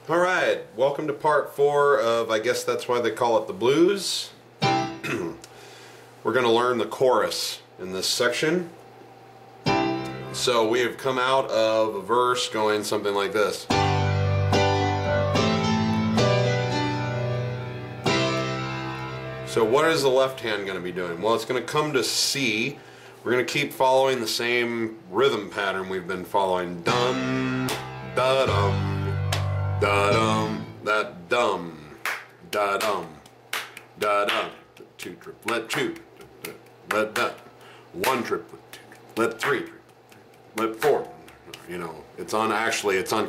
Alright, welcome to part 4 of, I guess that's why they call it the blues. We're going to learn the chorus in this section. So we have come out of a verse going something like this. So what is the left hand going to be doing? Well, it's going to come to C. We're going to keep following the same rhythm pattern we've been following. Dum, da-dum. Da-dum, that dum, da-dum, da-dum, 2 triplet, 2 triplet, that, 1 triplet, 2 triplet, 3 triplet, 4. You know, it's on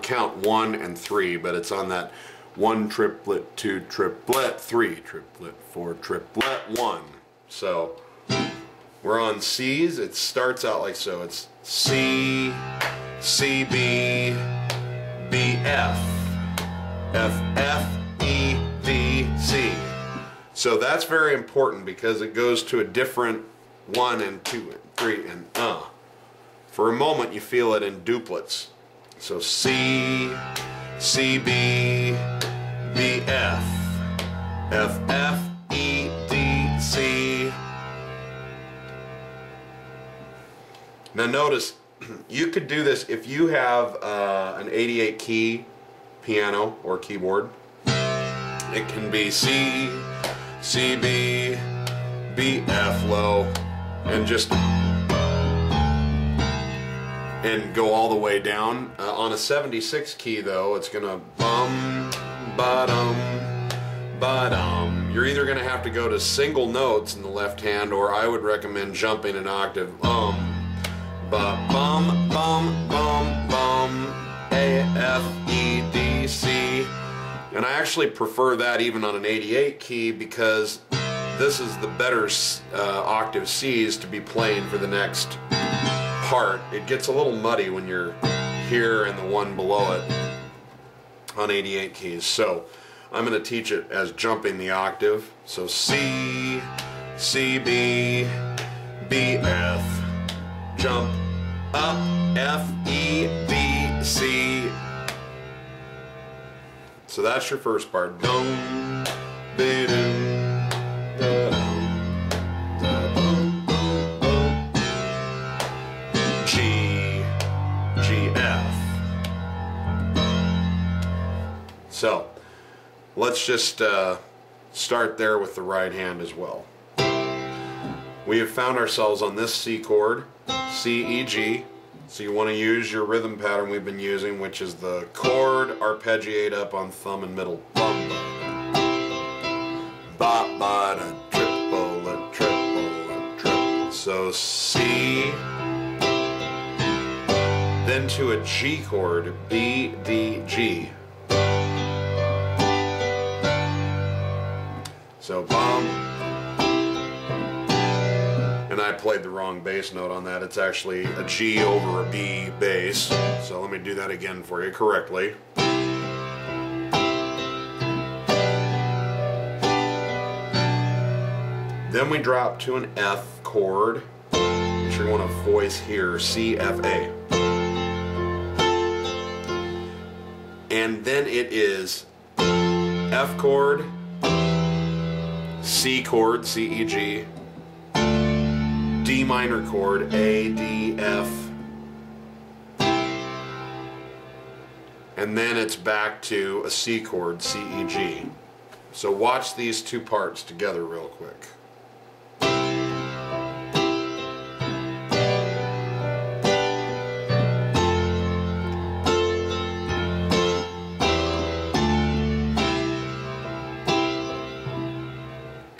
count 1 and 3, but it's on that 1 triplet, 2 triplet, 3 triplet, 4 triplet, 1. So we're on C's. It starts out like so. It's C, C, B, B, F. F, F, E, D, C. So that's very important because it goes to a different 1 and 2 and 3 and For a moment you feel it in duplets. So C, C, B, B, F, F, F, E, D, C. Now notice, you could do this if you have an 88 key piano or keyboard. It can be C, C, B, B, F low, and just go all the way down. On a 76 key though, it's gonna bum, ba-dum, ba-dum. You're either gonna have to go to single notes in the left hand, or I would recommend jumping an octave. Ba, bum, bum, bum, bum, A, F, E, D, C. And I actually prefer that even on an 88 key because this is the better octave C's to be playing for the next part. It gets a little muddy when you're here and the one below it on 88 keys. So I'm going to teach it as jumping the octave. So C, C, B, B, F, jump up, F, E, D, C. So that's your first part. Dum, ba-dum, da-dum, da-dum, bum, G, G, F. So let's just start there with the right hand as well. We have found ourselves on this C chord, C, E, G. So you want to use your rhythm pattern we've been using, which is the chord arpeggiate up on thumb and middle. Bum, ba, ba, da, triple, a triple, a triple. So C, then to a G chord, B, D, G. So bum. And I played the wrong bass note on that. It's actually a G over a B bass. So let me do that again for you correctly. Then we drop to an F chord, which you're going to voice here, C, F, A. And then it is F chord, C chord, C, E, G, D minor chord, A, D, F, and then it's back to a C chord, C, E, G. So watch these two parts together real quick.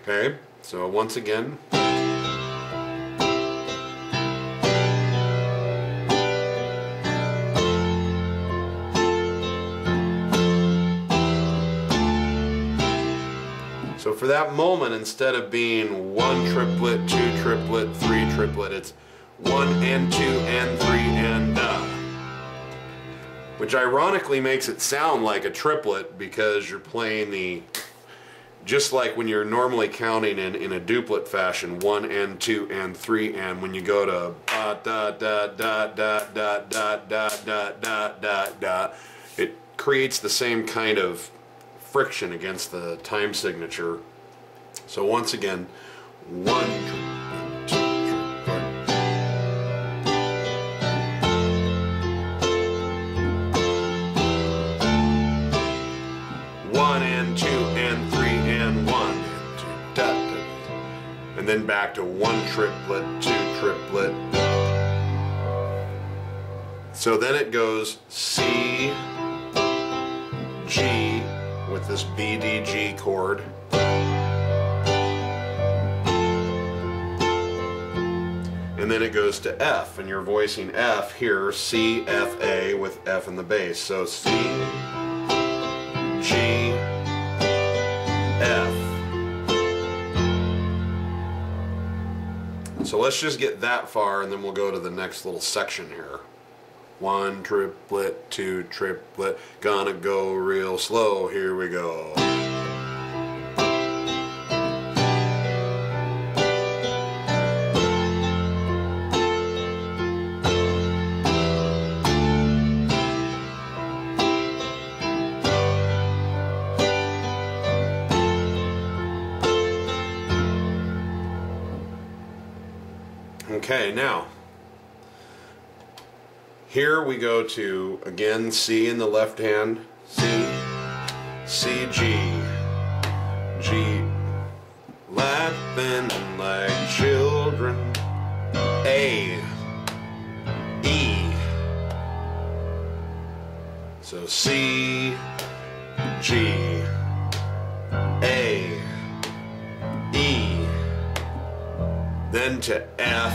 Okay, so once again. So for that moment, instead of being 1 triplet, 2 triplet, 3 triplet, it's 1 and 2 and 3 and which ironically makes it sound like a triplet because you're playing the, just like when you're normally counting in a duplet fashion, 1 and 2 and 3 and, when you go to da da da da da da da da da da da, it creates the same kind of friction against the time signature. So once again, 1, 2, 3, 4. 1 and 2 and 3 and 1 and 2, da, da. And then back to 1 triplet, 2 triplet. So then it goes C, G with this B, D, G chord. And then it goes to F, and you're voicing F here, C, F, A with F in the bass. So C, G, F. So let's just get that far and then we'll go to the next little section here. 1 triplet, 2 triplet, gonna go real slow, here we go. Okay, now, here we go to, again, C in the left hand, C, C, G, G, laughing like children, A, E, so C, G, A, E, then to F,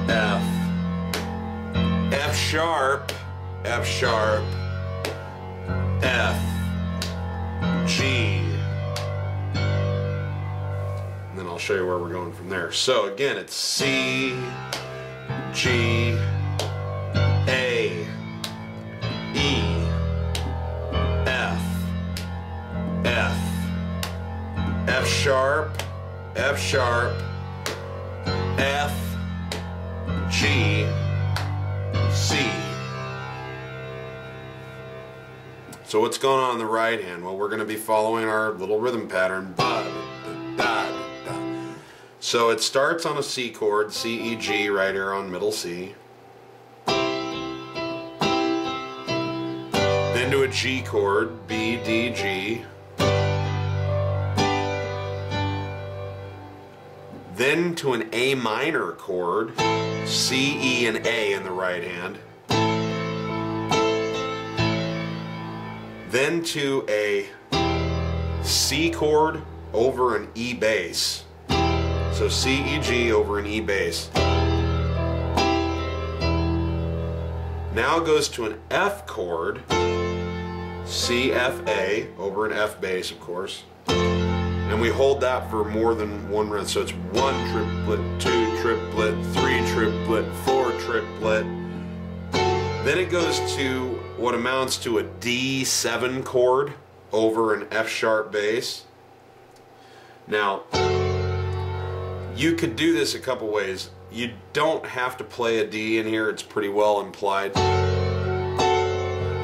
F, F sharp, F sharp, F, G. And then I'll show you where we're going from there. So again, it's C, G, A, E, F, F, F sharp, F sharp, F, G, C. So what's going on the right hand? Well, we're going to be following our little rhythm pattern. So it starts on a C chord, C, E, G, right here on middle C. Then to a G chord, B, D, G. Then to an A minor chord, C, E, and A in the right hand. Then to a C chord over an E bass. So C, E, G over an E bass. Now it goes to an F chord, C, F, A over an F bass, of course. And we hold that for more than one round. So it's 1 triplet, 2 triplet, 3 triplet, 4 triplet. Then it goes to what amounts to a D7 chord over an F sharp bass. Now, you could do this a couple ways. You don't have to play a D in here, it's pretty well implied.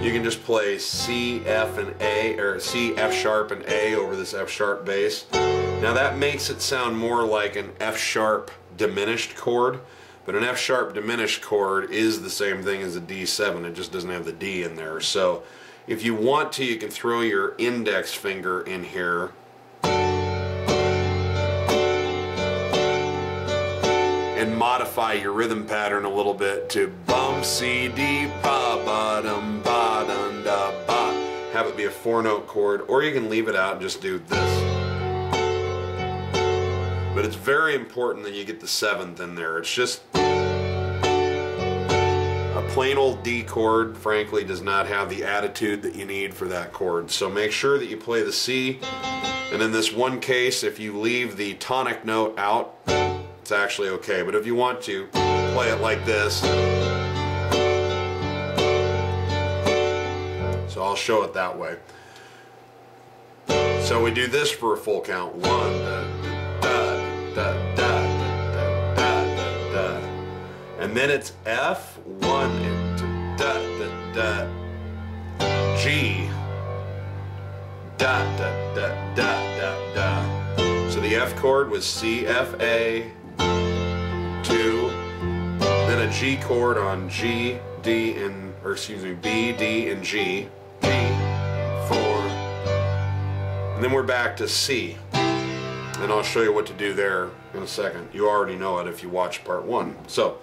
You can just play C, F, and A, or C, F sharp, and A over this F sharp bass. Now that makes it sound more like an F sharp diminished chord, but an F sharp diminished chord is the same thing as a D7, it just doesn't have the D in there. So if you want to, you can throw your index finger in here and modify your rhythm pattern a little bit to bum, C, D, ba, ba, dum, ba, dum, da, ba. Have it be a 4-note chord, or you can leave it out and just do this. But it's very important that you get the 7th in there. It's just a plain old D chord, frankly, does not have the attitude that you need for that chord. So make sure that you play the C, and in this one case, if you leave the tonic note out, it's actually okay. But if you want to, play it like this. So I'll show it that way. So we do this for a full count. 1, da, da, da, da, da, da, da, da. And then it's F, 1, and da, da, da. G, da, da, da, da, da, da. So the F chord was C, F, A, 2, then a G chord on G, D, and, or excuse me, B, D, and G, G, 4, and then we're back to C. And I'll show you what to do there in a second. You already know it if you watch part 1. So,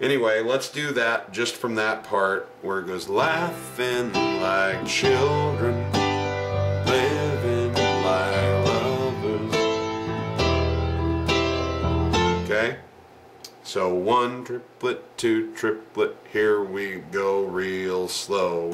anyway, let's do that just from that part where it goes, laughing like children, living like lovers. Okay? So 1 triplet, 2 triplet, here we go real slow.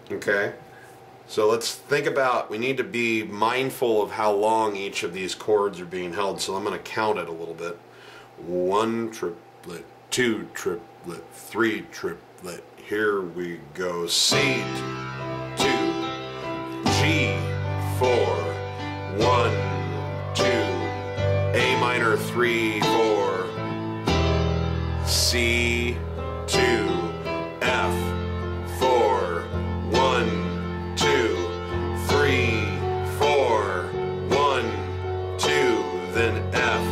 Okay, so let's think about, we need to be mindful of how long each of these chords are being held, so I'm going to count it a little bit. 1 triplet, 2 triplet, 3 triplet, here we go. C, 2, G, 4, 1, 2, A minor, 3, 4, C, 2, F, 4, 1, 2, 3, 4, 1, 2, then F,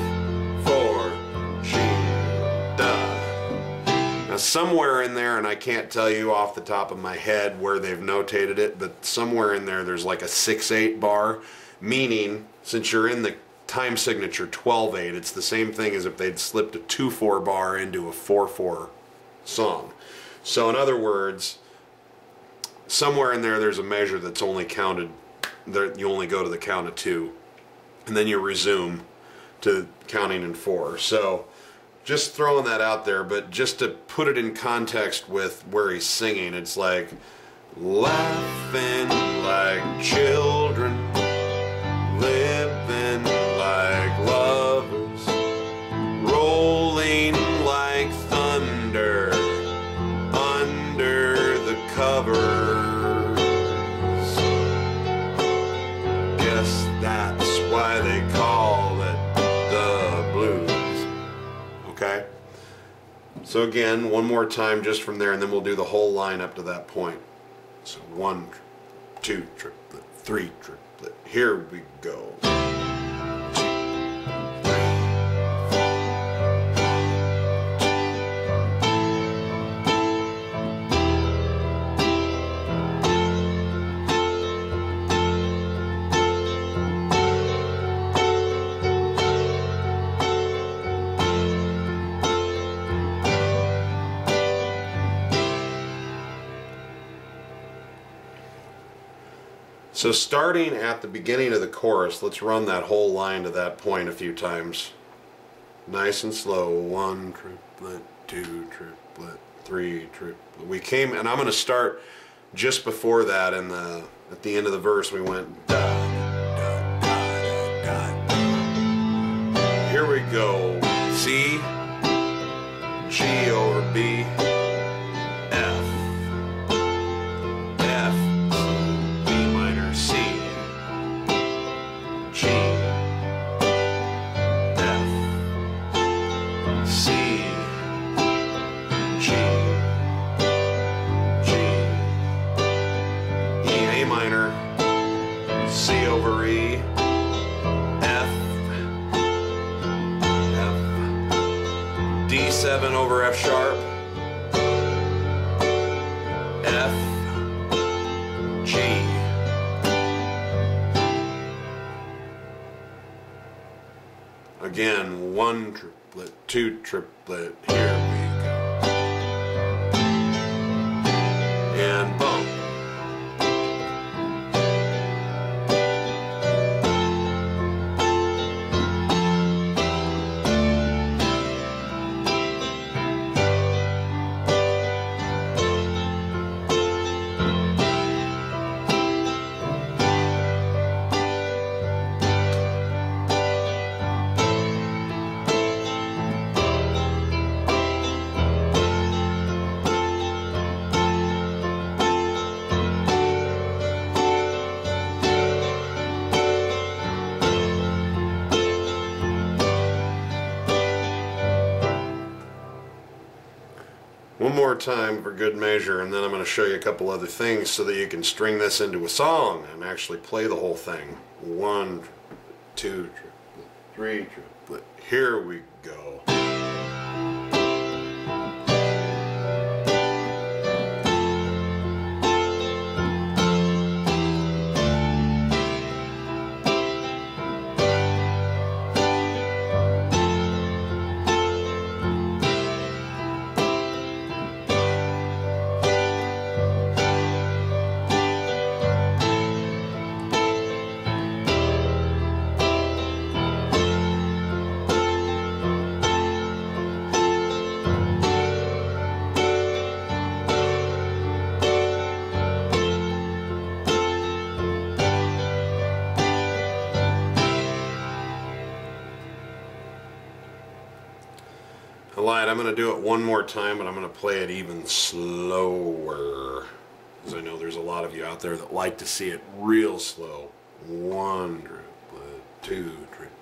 4, G, da. Now somewhere in there, and I can't tell you off the top of my head where they've notated it, but somewhere in there there's like a 6/8 bar, meaning since you're in the time signature 12/8, it's the same thing as if they'd slipped a 2/4 bar into a 4/4 song. So in other words, somewhere in there there's a measure that's only counted, you only go to the count of 2, and then you resume to counting in 4. So just throwing that out there, but just to put it in context with where he's singing, it's like laughing like children, living like lovers, rolling like thunder under the covers. Guess that's why they call it the blues. Okay? So again, one more time just from there, and then we'll do the whole line up to that point. So 1, 2 triplet, 3 triplet, here we go. So starting at the beginning of the chorus, let's run that whole line to that point a few times. Nice and slow. 1 triplet, 2 triplet, 3 triplet. We came, and I'm going to start just before that at the end of the verse we went da, da, da, da, da. Here we go. C, G over B, F, F, C, G, F, C, G, G, E, A minor, C over E, F, F, D7 over F sharp, F, G. Again, 1 triplet, 2 triplet, here we go. And bump. one more time for good measure, and then I'm going to show you a couple other things so that you can string this into a song and actually play the whole thing. 1, 2, 3, here we go. I lied, I'm going to do it one more time, but I'm going to play it even slower, because I know there's a lot of you out there that like to see it real slow. 1 triplet, 2 triplet,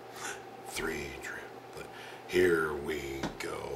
3 triplet, here we go.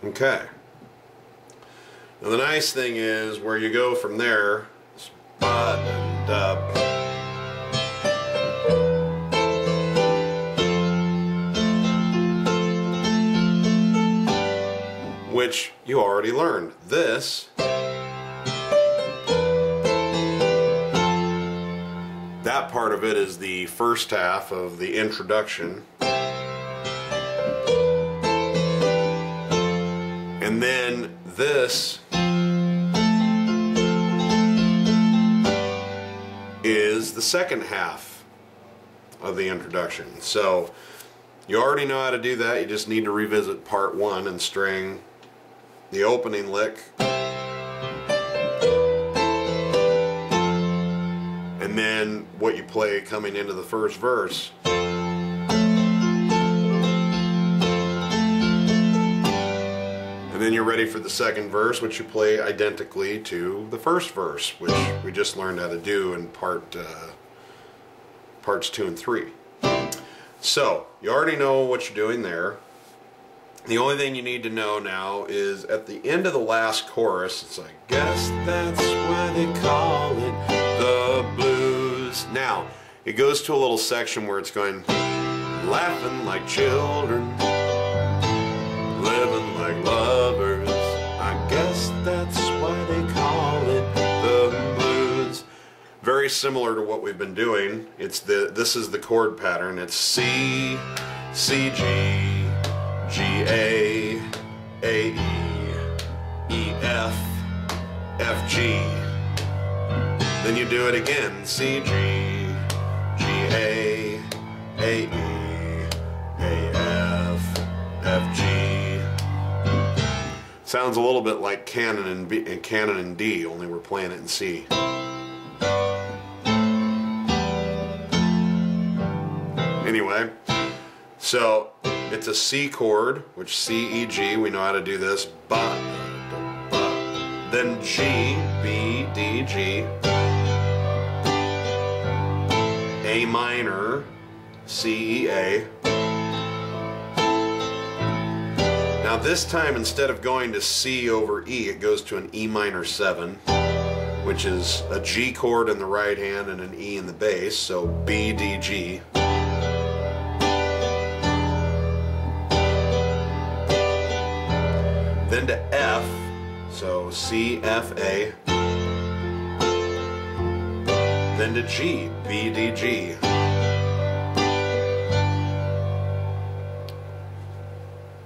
Okay. Now the nice thing is where you go from there, buttoned up, which you already learned. This, that part of it is the first half of the introduction. And then this is the second half of the introduction. So you already know how to do that. You just need to revisit part 1 and string the opening lick, and then what you play coming into the first verse. And then you're ready for the second verse, which you play identically to the first verse, which we just learned how to do in parts 2 and 3. So you already know what you're doing there. The only thing you need to know now is at the end of the last chorus, it's like, guess that's why they call it the blues. Now, it goes to a little section where it's going, laughing like children, living like lovers, I guess that's why they call it the blues. Very similar to what we've been doing. This is the chord pattern. It's C, C, G, G, A, E, E, F, F, G. Then you do it again. C, G, G, A, E, A, F, F, G. Sounds a little bit like Canon and Canon and D, only we're playing it in C. Anyway, so it's a C chord, which C, E, G, we know how to do this. Ba, da, ba. Then G, B, D, G, A minor, C, E, A. Now this time, instead of going to C over E, it goes to an E minor 7, which is a G chord in the right hand and an E in the bass, so B, D, G. Then to F, so C, F, A. then to G, B, D, G.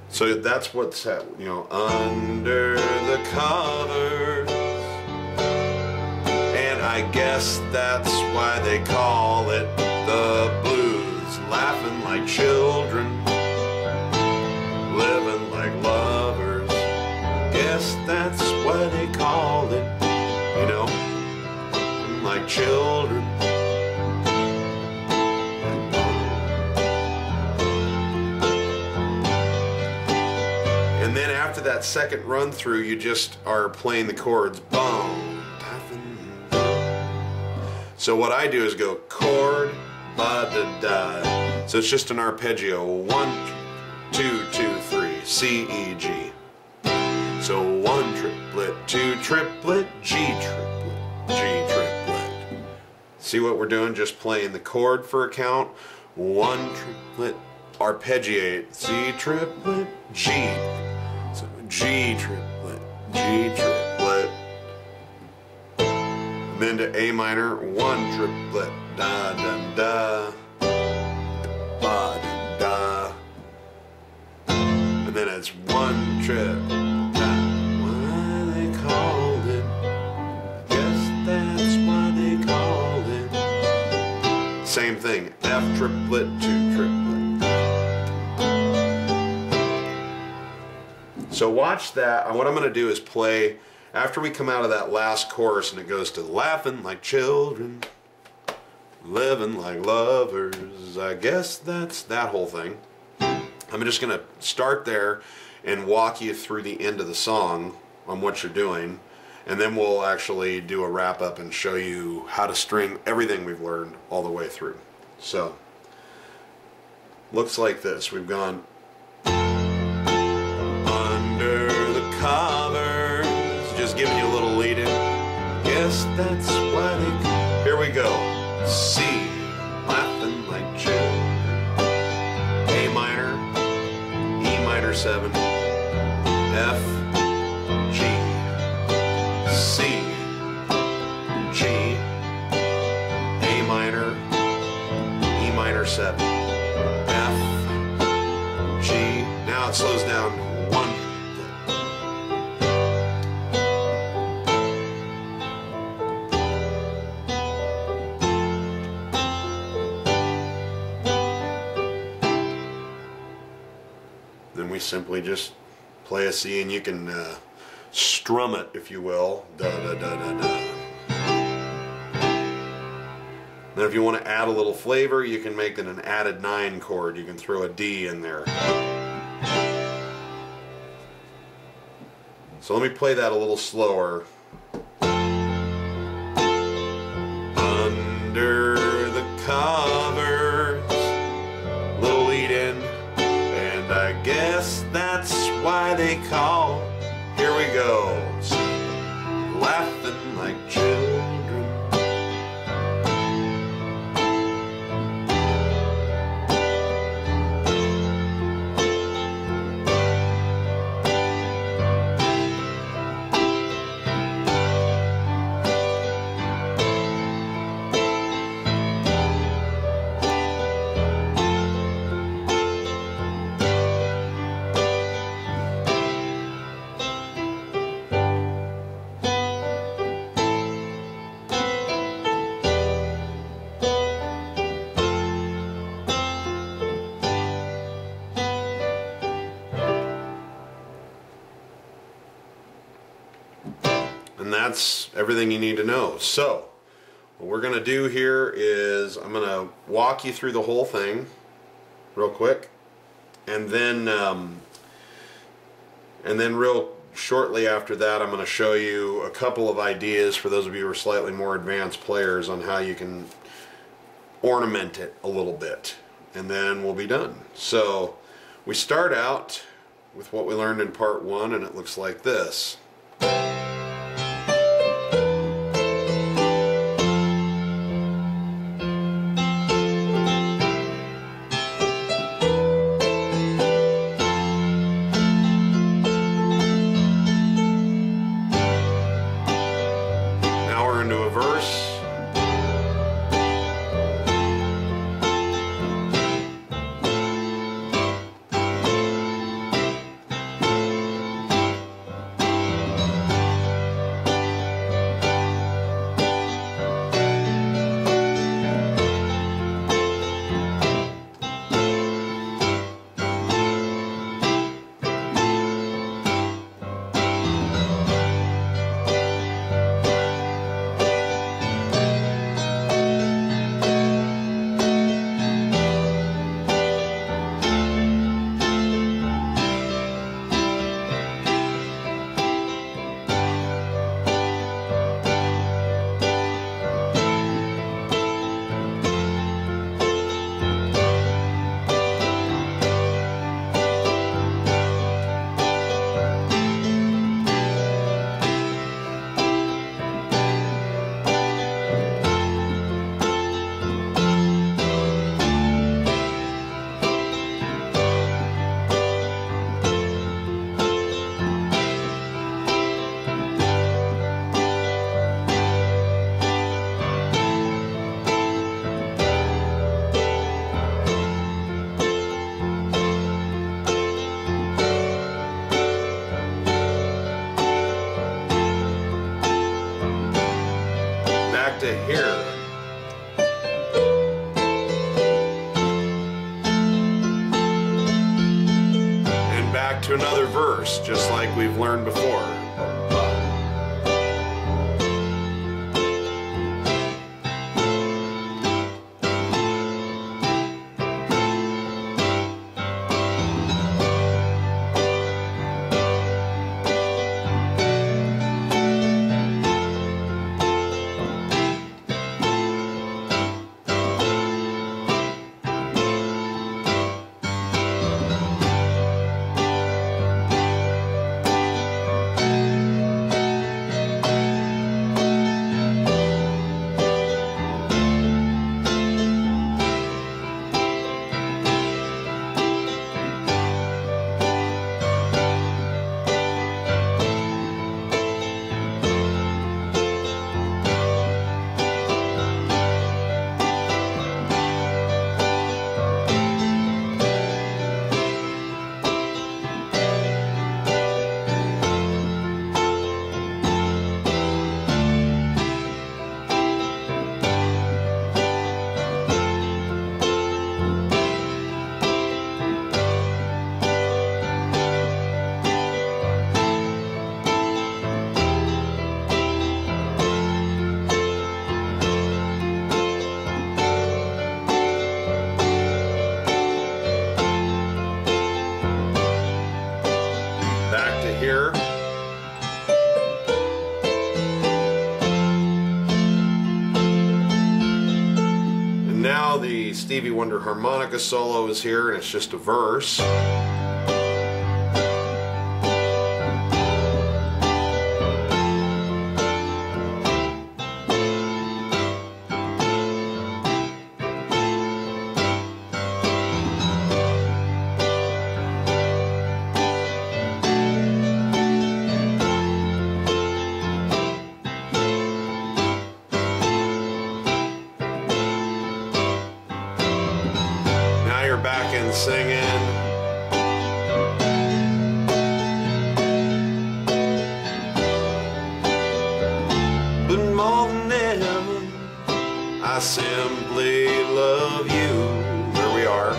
So that's what's, you know, under the covers. And I guess that's why they call it the blues. Laughing like children, living like lovers. Guess that's why they call it, you know, like children. And then after that second run through, you just are playing the chords. Boom. So what I do is go chord, ba da da. So it's just an arpeggio. 1, 2, 2, 3, C, E, G. So 1 triplet, 2 triplet, G triplet, G triplet. See what we're doing? Just playing the chord for a count. 1 triplet, arpeggiate, C triplet, G. So G triplet, G triplet. Then to A minor, 1 triplet, da da da, ba da da. And then it's 1 trip. Why they called it? Guess that's why they called it. Same thing, F triplet, 2 triplet. So watch that. What I'm going to do is play. After we come out of that last chorus and it goes to laughing like children, living like lovers, I guess that's that whole thing. I'm just going to start there and walk you through the end of the song on what you're doing, and then we'll actually do a wrap up and show you how to string everything we've learned all the way through. So, looks like this. We've gone under the covers. Just giving you a little lead in. Guess that's why they... Here we go. C, laughing like children. A minor, E minor 7, F, G, C, G, A minor, E minor 7, F, G. Now it slows down. 1. Then we simply just play a C, and you can strum it, if you will. Da da da da da. Then if you want to add a little flavor, you can make it an added 9 chord. You can throw a D in there. So let me play that a little slower. Under the covers, little lead in. I guess that's why they call. Here we go. Laughing like children. And that's everything you need to know. So what we're going to do here is I'm going to walk you through the whole thing real quick, and then real shortly after that I'm going to show you a couple of ideas for those of you who are slightly more advanced players on how you can ornament it a little bit, and then we'll be done. So we start out with what we learned in part 1, and it looks like this. to here. And back to another verse, just like we've learned before. Here. And now the Stevie Wonder harmonica solo is here, and it's just a verse. Back and singing. But more than ever, I simply love you. There we are.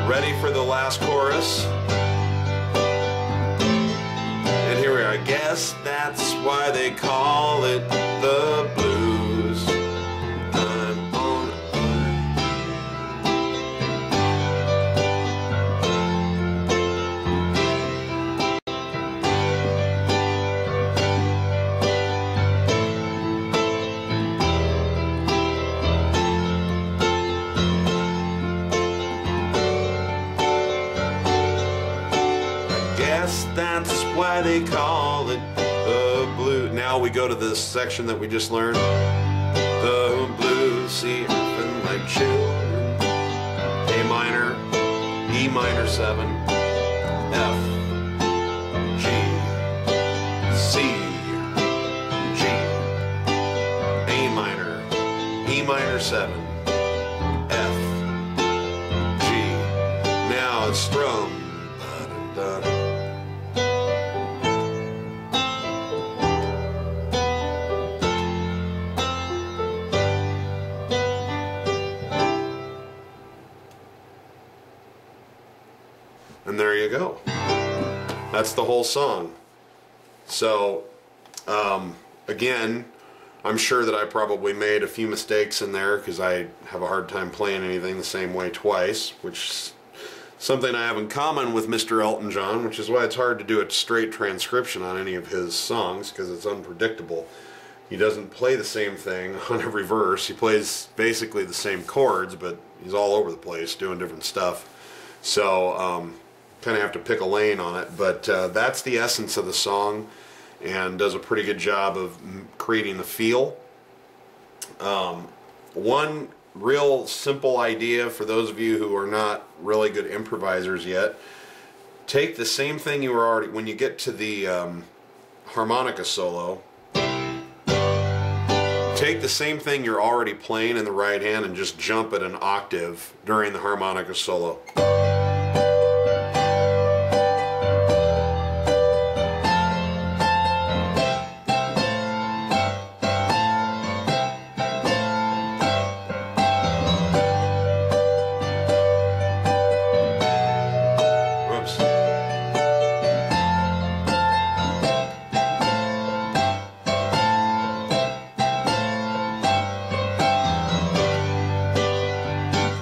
Ready for the last chorus? And here we are. I guess that's why they call it the blues. I'm on I guess that's why they call it the blues. Now we go to this section that we just learned. The blues, see, orphan like children. A minor, E minor 7, F, G, C, G, A minor, E minor 7, F, G. Now it's strum. And there you go. That's the whole song. So, again, I'm sure that I probably made a few mistakes in there because I have a hard time playing anything the same way twice, which is something I have in common with Mr. Elton John, which is why it's hard to do a straight transcription on any of his songs because it's unpredictable. He doesn't play the same thing on every verse. He plays basically the same chords, but he's all over the place doing different stuff. So, kind of have to pick a lane on it, but that's the essence of the song and does a pretty good job of creating the feel. One real simple idea for those of you who are not really good improvisers yet, take the same thing you were already, when you get to the harmonica solo, take the same thing you're already playing in the right hand and just jump it an octave during the harmonica solo.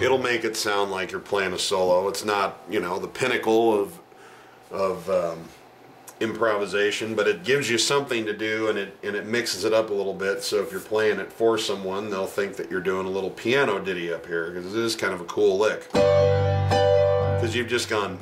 it'll make it sound like you're playing a solo. It's not, you know, the pinnacle of improvisation, but it gives you something to do, and it mixes it up a little bit. So if you're playing it for someone, they'll think that you're doing a little piano ditty up here, because it is kind of a cool lick. Because you've just gone.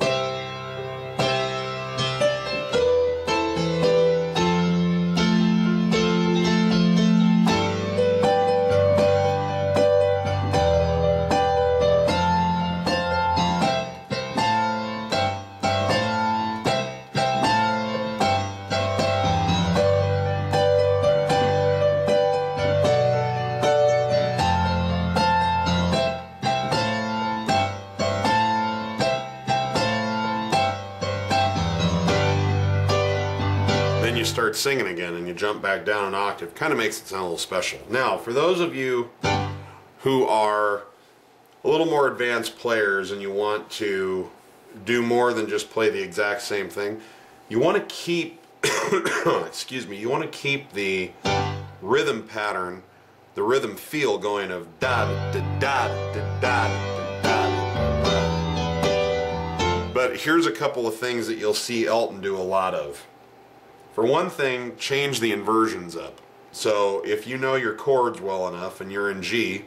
You start singing again and you jump back down an octave. Kind of makes it sound a little special. Now, for those of you who are a little more advanced players and you want to do more than just play the exact same thing, you want to keep excuse me, you want to keep the rhythm pattern, the rhythm feel going of da da da da da da da. But here's a couple of things that you'll see Elton do a lot of. For one thing, change the inversions up. So if you know your chords well enough and you're in G,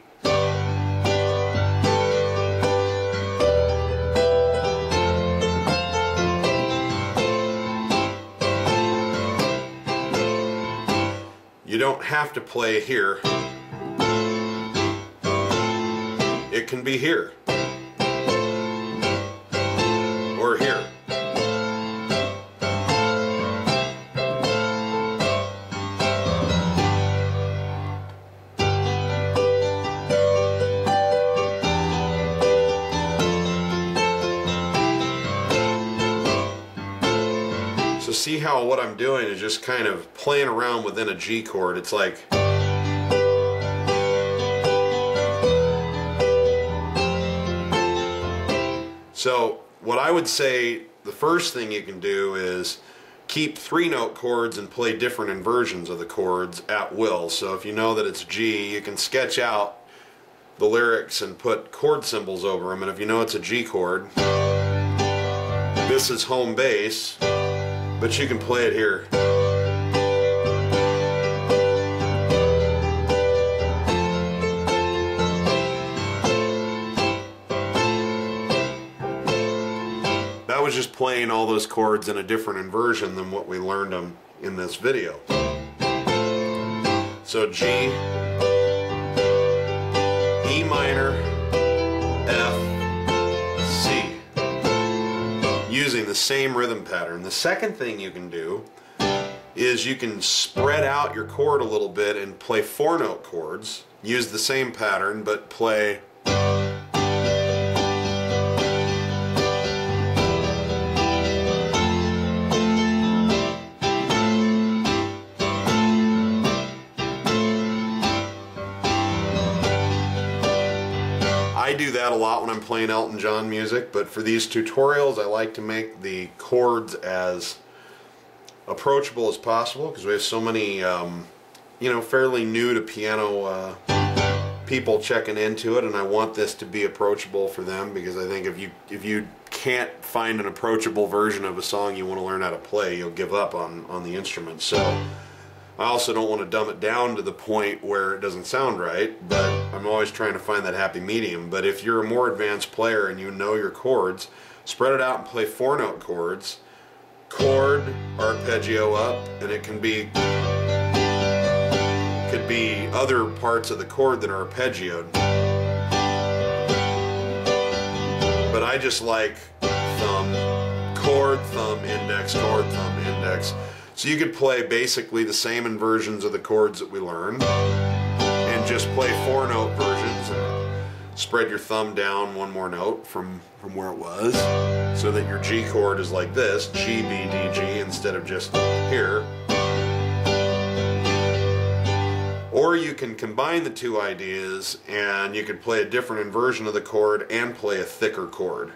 you don't have to play here. It can be here or here. So see how what I'm doing is just kind of playing around within a G chord. It's like so what I would say the first thing you can do is keep 3-note chords and play different inversions of the chords at will. So if you know that it's G, you can sketch out the lyrics and put chord symbols over them, and if you know it's a G chord, this is home base, but you can play it here. That was just playing all those chords in a different inversion than what we learned them in this video. So G, E minor, F, C, using the same rhythm pattern. The second thing you can do is you can spread out your chord a little bit and play 4-note chords. Use the same pattern, but play I do that a lot when I'm playing Elton John music, but for these tutorials I like to make the chords as approachable as possible, because we have so many you know, fairly new to piano people checking into it, and I want this to be approachable for them, because I think if you can't find an approachable version of a song you want to learn how to play, you'll give up on the instrument. So I also don't want to dumb it down to the point where it doesn't sound right, but I'm always trying to find that happy medium. But if you're a more advanced player and you know your chords, spread it out and play 4-note chords, chord, arpeggio up, and it could be other parts of the chord that are arpeggiated. But I just like thumb, chord, thumb, index, chord, thumb, index. So you could play basically the same inversions of the chords that we learned and just play 4-note versions and spread your thumb down one more note from where it was, so that your G chord is like this, G, B, D, G, instead of just here. Or you can combine the two ideas and you could play a different inversion of the chord and play a thicker chord.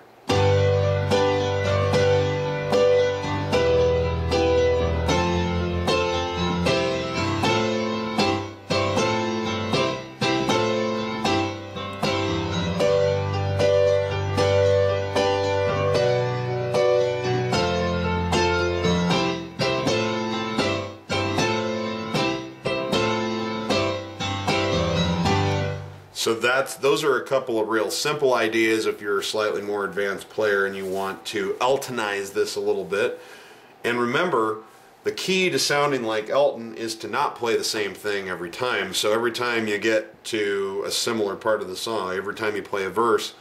So those are a couple of real simple ideas if you're a slightly more advanced player and you want to Eltonize this a little bit. And remember, the key to sounding like Elton is to not play the same thing every time. So every time you get to a similar part of the song, every time you play a verse,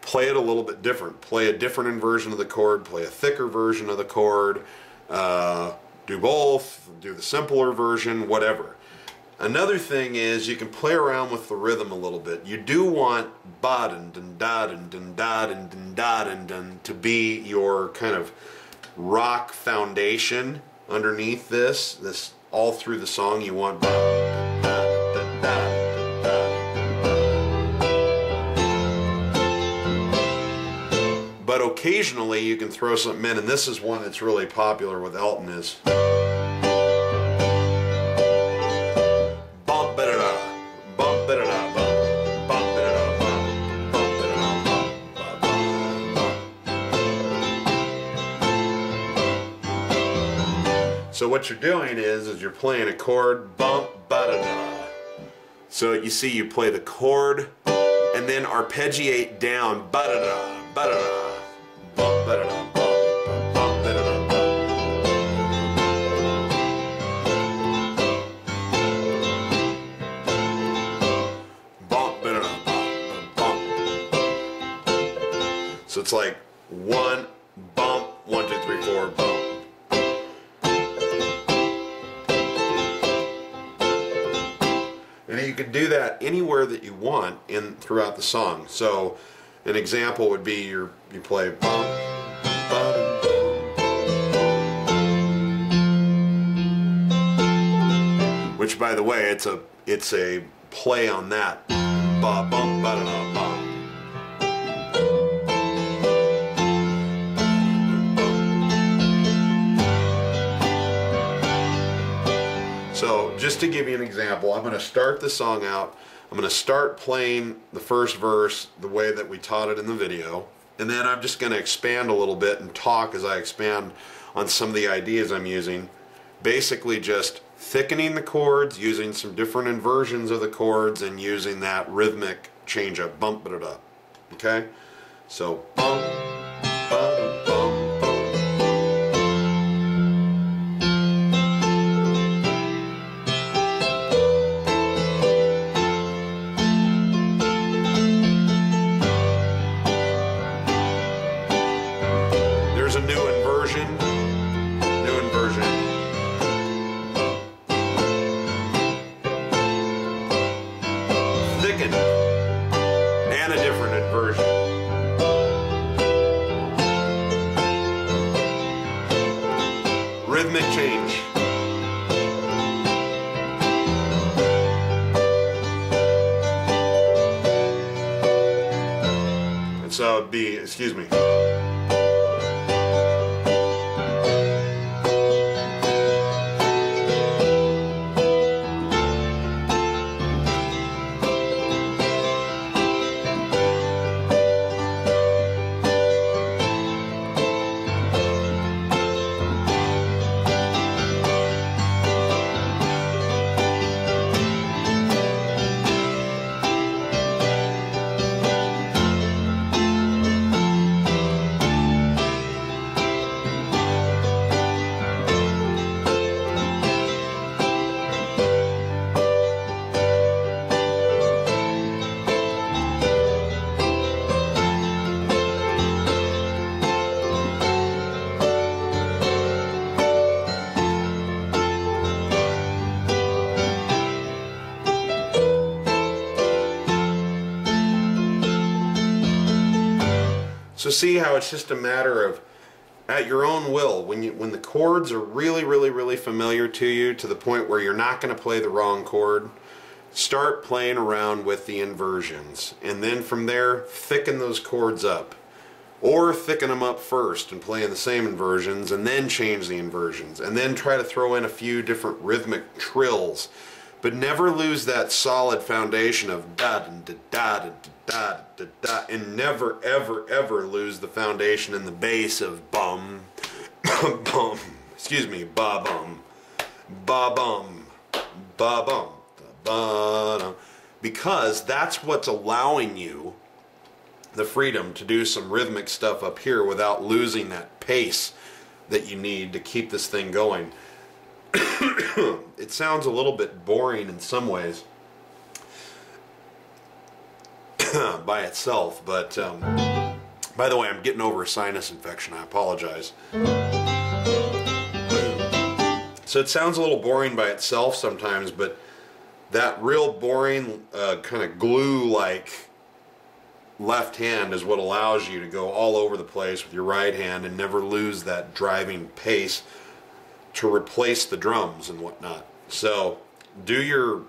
play it a little bit different. Play a different inversion of the chord, play a thicker version of the chord, do both, do the simpler version, whatever. Another thing is you can play around with the rhythm a little bit. You do want ba dun dun da dun dun da dun dun da dun dun to be your kind of rock foundation underneath this all through the song. You want ba da da da da. But occasionally you can throw something in, and this is one that's really popular with Elton is so what you're doing is you're playing a chord, bump, ba-da-da. So you see you play the chord and then arpeggiate down, ba-da-da, ba-da-da, bump, ba-da-da, bump, bump, ba-da-da, bump, ba-da-da, bump, bump. So it's like 1, bump, 1, 2, 3, 4, bump. And you can do that anywhere that you want throughout the song. So an example would be you play bum, bum, which by the way it's a play on that ba bum ba da da ba. So just to give you an example, I'm going to start the song out. I'm going to start playing the first verse the way that we taught it in the video, and then I'm just going to expand a little bit and talk as I expand on some of the ideas I'm using. Basically just thickening the chords, using some different inversions of the chords, and using that rhythmic change up, bump it up. Okay? So bump, bump, bump. A new inversion. Thickened. And a different inversion. Rhythmic change. And so it'd be, excuse me. So see how it's just a matter of at your own will. When the chords are really familiar to you, to the point where you're not going to play the wrong chord, start playing around with the inversions, and then from there thicken those chords up, or thicken them up first and play in the same inversions and then change the inversions, and then try to throw in a few different rhythmic trills, but never lose that solid foundation of da da da da da da da, and never ever lose the foundation in the bass of bum bum, excuse me, ba bum ba bum ba bum ba dum because that's what's allowing you the freedom to do some rhythmic stuff up here without losing that pace that you need to keep this thing going. It sounds a little bit boring in some ways by itself, but by the way, I'm getting over a sinus infection. I apologize. So it sounds a little boring by itself sometimes, but that real boring kind of glue-like left hand is what allows you to go all over the place with your right hand and never lose that driving pace to replace the drums and whatnot. So do your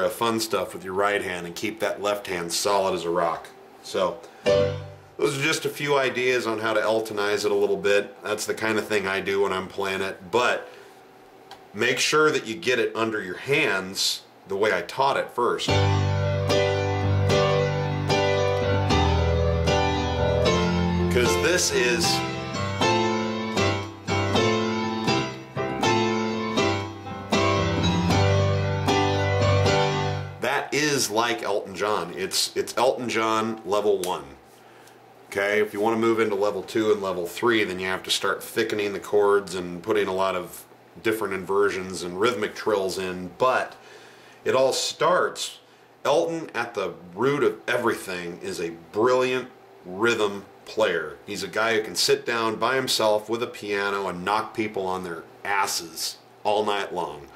fun stuff with your right hand and keep that left hand solid as a rock. So those are just a few ideas on how to Eltonize it a little bit. That's the kind of thing I do when I'm playing it, but make sure that you get it under your hands the way I taught it first. Because this is like Elton John. It's Elton John level 1. Okay, if you want to move into level 2 and level 3, then you have to start thickening the chords and putting a lot of different inversions and rhythmic trills in, but it all starts, Elton at the root of everything is a brilliant rhythm player. He's a guy who can sit down by himself with a piano and knock people on their asses all night long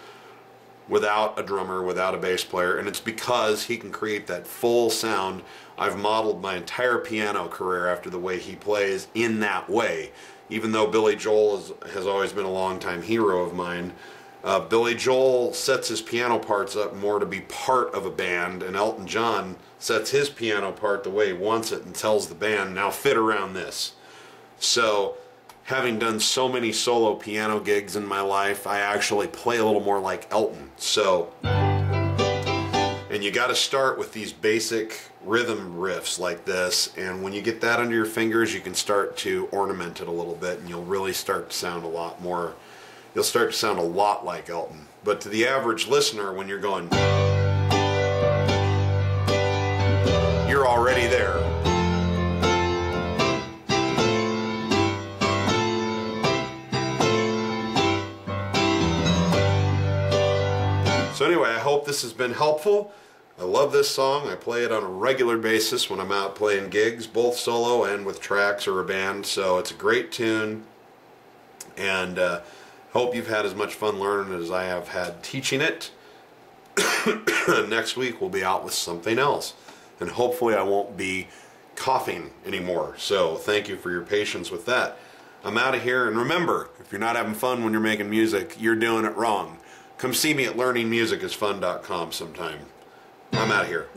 without a drummer, without a bass player, and it's because he can create that full sound. I've modeled my entire piano career after the way he plays in that way. Even though Billy Joel has always been a longtime hero of mine, Billy Joel sets his piano parts up more to be part of a band, and Elton John sets his piano part the way he wants it and tells the band, now fit around this. So, having done so many solo piano gigs in my life, I actually play a little more like Elton. So, and you got to start with these basic rhythm riffs like this, and when you get that under your fingers, you can start to ornament it a little bit, and you'll really start to sound a lot more, you'll start to sound a lot like Elton. But to the average listener, when you're going, you're already there. So anyway, I hope this has been helpful. I love this song. I play it on a regular basis when I'm out playing gigs, both solo and with tracks or a band. So it's a great tune, and hope you've had as much fun learning as I have had teaching it. Next week we'll be out with something else, and hopefully I won't be coughing anymore. So thank you for your patience with that. I'm out of here, and remember, if you're not having fun when you're making music, you're doing it wrong. Come see me at learningmusicisfun.com sometime. I'm out of here.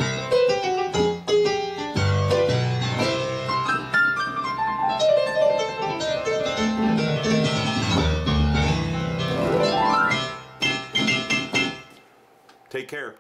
Take care.